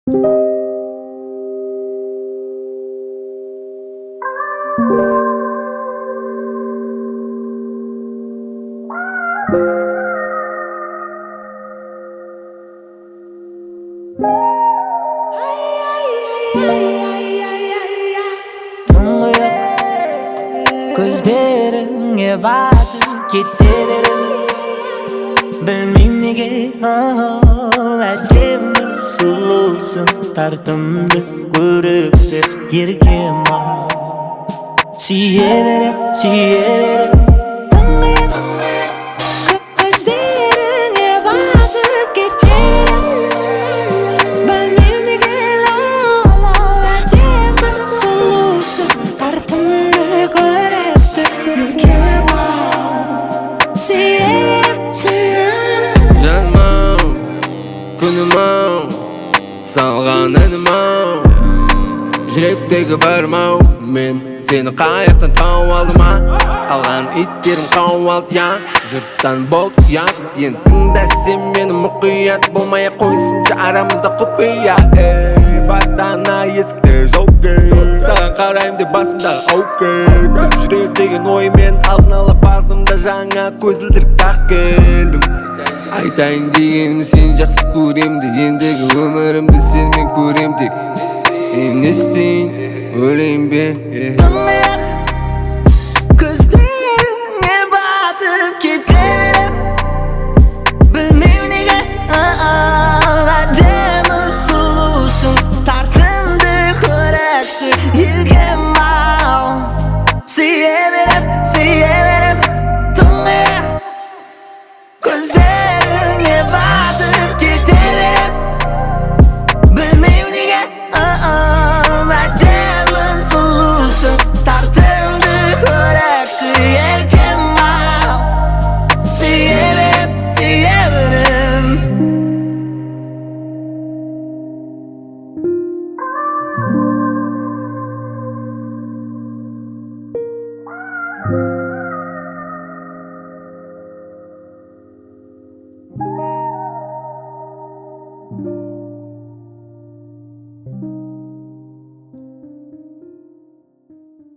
Gözlerine batıp giderim. Bilmem nege Әдемі сұлусың Тартымды көріп еркем Сүйе берем, сүйе берем Көздеріңе батып кетерім Білмем неге Әдемі сұлусың Тартымды көріп еркем Сүйе берем, сүйе берем Жаным-ау, күнім-ау, салған әнім-ау Жүректегі барым-ау, мен сені қаяқтан тауып алдым-а Қалған иттерім қауалды, я жұрттан болды ұят Енді тыңдашы сен мені мұқият Болмай-ақ қойсыншы арамызда құпия Батана есікте жауке Саған қарайым деп басымдағы ауке Жүрер деген оймен алдын ала бардым да жаңа көзілдіріп тақ келдім Айтайын дегенім сен жақсы көрем де Ендігі өмірімді сенмен көрем тек Мен не істейін, өлейін бе